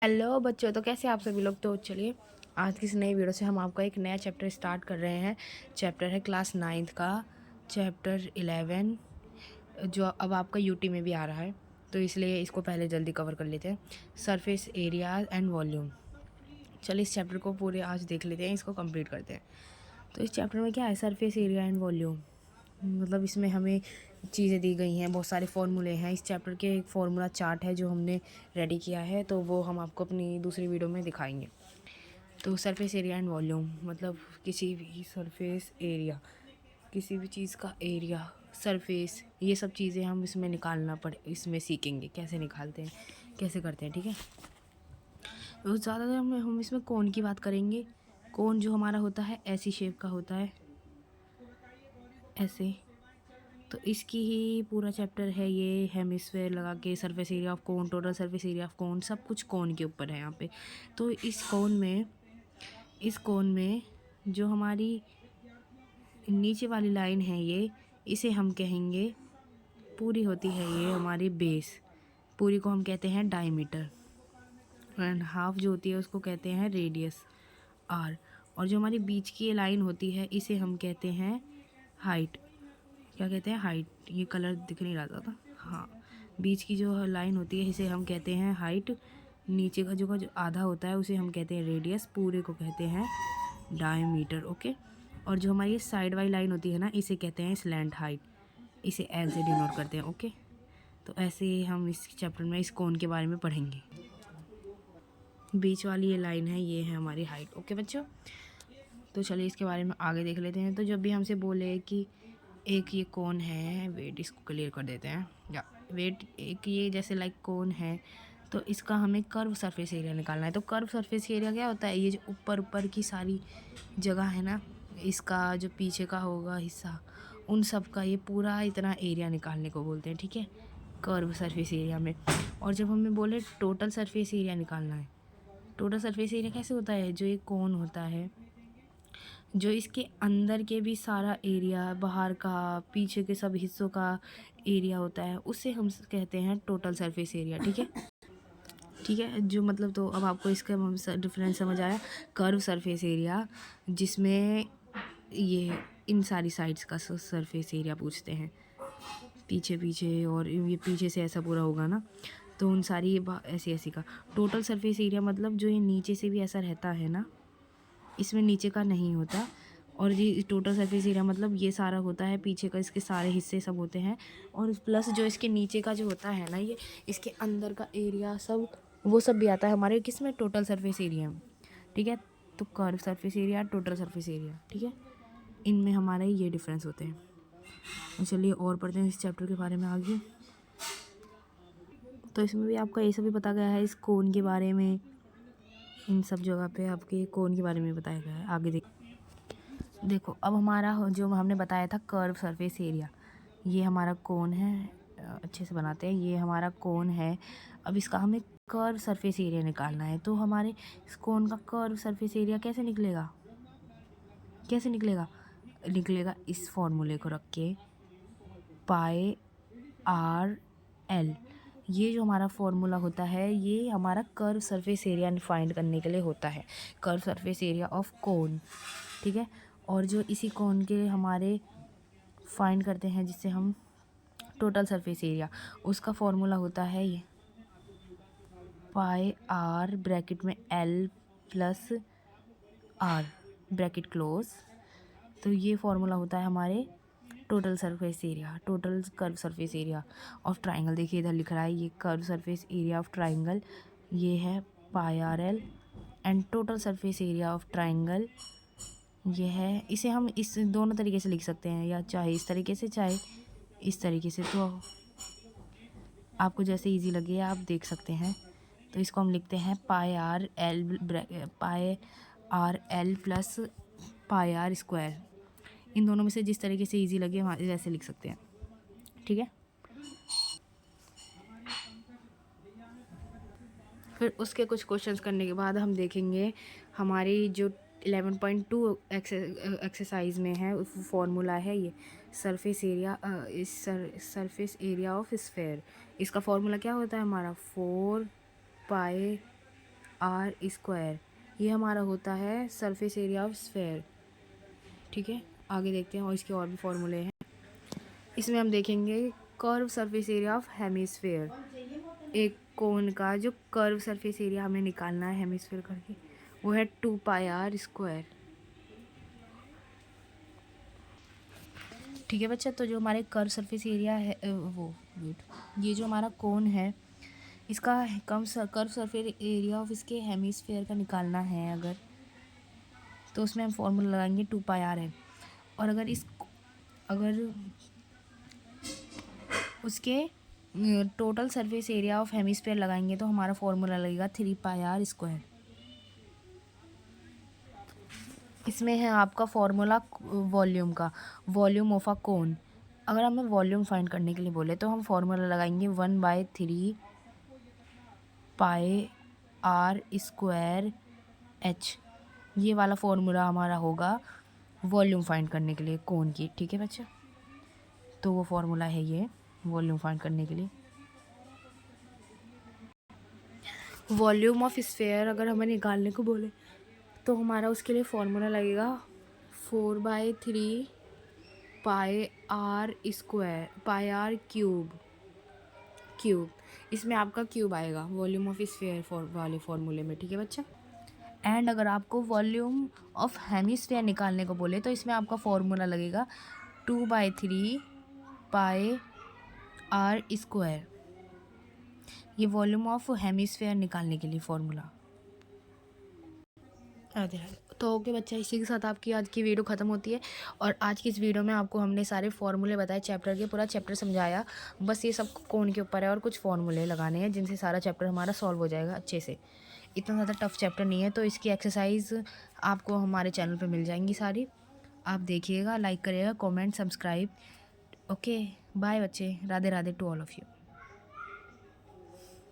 Hello बच्चों, तो कैसे आप सभी लोग। तो चलिए आज की इस नई वीडियो से हम आपका एक नया चैप्टर स्टार्ट कर रहे हैं। चैप्टर है क्लास 9th का चैप्टर 11, जो अब आपका यूटी में भी आ रहा है, तो इसलिए इसको पहले जल्दी कवर कर लेते हैं। Surface area and volume. चलिए इस चैप्टर को पूरे आज देख लेते हैं, इसको कंप्लीट करते हैं। तो इस चैप्टर में क्या है, सरफेस एरिया एंड वॉल्यूम, मतलब इसमें हमें चीज़ें दी गई हैं, बहुत सारे फार्मूले हैं। इस चैप्टर के एक फार्मूला चार्ट है जो हमने रेडी किया है, तो वो हम आपको अपनी दूसरी वीडियो में दिखाएंगे। तो सरफेस एरिया एंड वॉल्यूम मतलब किसी भी सरफेस एरिया, किसी भी चीज़ का एरिया, सरफेस, ये सब चीज़ें हम इसमें इसमें सीखेंगे कैसे निकालते हैं, कैसे करते हैं। ठीक है, तो ज़्यादातर हम इसमें कोन की बात करेंगे। कोन जो हमारा होता है ऐसी शेप का होता है, ऐसे। तो इसकी ही पूरा चैप्टर है ये, हेमिस्फेयर लगा के surface area of cone, total surface area of cone, सब कुछ कोन के ऊपर है यहाँ पे। तो इस कोन में जो हमारी नीचे वाली लाइन है ये, इसे हम कहेंगे, पूरी होती है ये हमारी बेस, पूरी को हम कहते हैं डायमीटर, एंड हाफ जो होती है उसको कहते हैं रेडियस आर। और जो हमारी बीच की ये लाइन होती है इसे हम कहते हैं हाइट। क्या कहते हैं? हाइट। ये कलर दिख नहीं रहा था। हाँ, बीच की जो लाइन होती है इसे हम कहते हैं हाइट। नीचे का जो आधा होता है उसे हम कहते हैं रेडियस, पूरे को कहते हैं डायमीटर। ओके। और जो हमारी साइड वाली लाइन होती है ना, इसे कहते हैं स्लैंट हाइट, इसे एल से डिनोट करते हैं। ओके, तो ऐसे ही हम इस चैप्टर में इस कोन के बारे में पढ़ेंगे। बीच वाली ये लाइन है, ये है हमारी हाइट। ओके बच्चों, तो चलिए इसके बारे में आगे देख लेते हैं। तो जब भी हमसे बोले कि एक ये कोन है, वेट इसको क्लियर कर देते हैं, या वेट एक ये जैसे लाइक कोन है, तो इसका हमें कर्व सरफेस एरिया निकालना है। तो कर्व सरफेस एरिया क्या होता है? ये जो ऊपर ऊपर की सारी जगह है ना, इसका जो पीछे का होगा हिस्सा, उन सब का ये पूरा इतना एरिया निकालने को बोलते हैं। ठीक है, कर्व सरफेस एरिया में। और जब हमें बोले टोटल सरफेस एरिया निकालना है, टोटल सरफेस एरिया कैसे होता है? जो ये कोन होता है, जो इसके अंदर के भी सारा एरिया, बाहर का, पीछे के सब हिस्सों का एरिया होता है, उसे हम कहते हैं टोटल सरफेस एरिया। ठीक है, ठीक है, जो मतलब, तो अब आपको इसका डिफरेंस समझ आया। कर्व सरफेस एरिया जिसमें ये इन सारी साइड्स का सरफेस एरिया पूछते हैं, पीछे पीछे, और ये पीछे से ऐसा पूरा होगा ना, तो उन सारी ऐसी ऐसी का टोटल सरफेस एरिया, मतलब जो ये नीचे से भी ऐसा रहता है ना, इसमें नीचे का नहीं होता। और ये टोटल सरफेस एरिया मतलब ये सारा होता है, पीछे का इसके सारे हिस्से सब होते हैं, और प्लस जो इसके नीचे का जो होता है ना, ये इसके अंदर का एरिया सब, वो सब भी आता है हमारे किस में, टोटल सरफेस एरिया में। ठीक है, तो curve surface area, total surface area, ठीक है, इनमें हमारे ये डिफरेंस होते हैं। तो चलिए और पढ़ते हैं इस चैप्टर के बारे में आगे। तो इसमें भी आपका ये सब भी बताया गया है, इस कोन के बारे में, इन सब जगह पे आपके कोन के बारे में बताया गया है। आगे देखो, अब हमारा जो हमने बताया था कर्व सरफेस एरिया, ये हमारा कोन है। अच्छे से बनाते हैं, ये हमारा कोन है। अब इसका हमें कर्व सरफेस एरिया निकालना है। तो हमारे इस कोन का कर्व सरफेस एरिया कैसे निकलेगा? कैसे निकलेगा? निकलेगा इस फॉर्मूले को रख के, पाई आर एल। ये जो हमारा फॉर्मूला होता है, ये हमारा कर्व सरफेस एरिया फाइंड करने के लिए होता है, curve surface area of cone. ठीक है, और जो इसी कोन के हमारे फाइंड करते हैं, जिससे हम टोटल सरफेस एरिया, उसका फॉर्मूला होता है ये पाई आर ब्रैकेट में L plus r bracket close. तो ये फॉर्मूला होता है हमारे total surface area, total curve surface area of triangle. देखिए इधर लिख रहा है ये curve surface area of triangle, ये है pi r L, and total surface area of triangle ये है। इसे हम इस दोनों तरीके से लिख सकते हैं, या चाहे इस तरीके से, चाहे इस तरीके से, तो आपको जैसे इजी लगे आप देख सकते हैं। तो इसको हम लिखते हैं pi r L plus pi r square. इन दोनों में से जिस तरीके से इजी लगे वहाँ वैसे लिख सकते हैं। ठीक है, फिर उसके कुछ क्वेश्चंस करने के बाद हम देखेंगे हमारी जो 11.2 एक्सरसाइज में है, फॉर्मूला है ये surface area, surface area of sphere. इसका फॉर्मूला क्या होता है हमारा? 4 पाई आर स्क्वायर, ये हमारा होता है सरफेस एरिया ऑफ स्फेयर। ठीक है, आगे देखते हैं और इसके और भी फॉर्मूले हैं। इसमें हम देखेंगे curve surface area of hemisphere, एक कोन का जो कर्व सरफेस एरिया हमें निकालना है हेमिस्फेयर करके, वो है 2πr²। ठीक है बच्चा, तो जो हमारे कर्व सरफेस एरिया है ये जो हमारा कोन है इसका कर्व सरफेस एरिया ऑफ इसके हेमिस्फेयर का निकालना है अगर, तो उसमें हम फॉर्मूला लगाएंगे 2πr है। और अगर उसके total surface area of hemisphere लगाएंगे तो हमारा फॉर्मूला लगेगा 3πr²। इसमें है आपका फॉर्मूला वॉल्यूम का, वॉल्यूम ऑफ अ कोन। अगर हमें वॉल्यूम फाइंड करने के लिए बोले तो हम फॉर्मूला लगाएंगे 1/3πr²h। ये वाला फॉर्मूला हमारा होगा वॉल्यूम फाइंड करने के लिए कोन की। ठीक है बच्चा, तो वो फॉर्मूला है ये वॉल्यूम फाइंड करने के लिए। वॉल्यूम ऑफ स्फेयर अगर हमें निकालने को बोले तो हमारा उसके लिए फॉर्मूला लगेगा 4/3πr², क्यूब। इसमें आपका क्यूब आएगा वॉल्यूम ऑफ स्फेयर वाले फॉर्मूले में। ठीक है बच्चा, एंड अगर आपको वॉल्यूम ऑफ हेमिस्फेयर निकालने को बोले तो इसमें आपका फॉर्मूला लगेगा 2/3πr²। ये वॉल्यूम ऑफ हेमिस्फेयर निकालने के लिए फॉर्मूला। तो ओके बच्चा, इसी के साथ आपकी आज की वीडियो ख़त्म होती है। और आज की इस वीडियो में आपको हमने सारे फॉर्मूले बताए चैप्टर के, पूरा चैप्टर समझाया। बस ये सब कोन के ऊपर है और कुछ फॉर्मूले लगाने हैं जिनसे सारा चैप्टर हमारा सॉल्व हो जाएगा अच्छे से। इतना ज़्यादा टफ चैप्टर नहीं है, तो इसकी एक्सरसाइज आपको हमारे चैनल पर मिल जाएंगी सारी। आप देखिएगा, लाइक करिएगा, कॉमेंट, सब्सक्राइब। ओके बाय बच्चे, Radhe Radhe to all of you.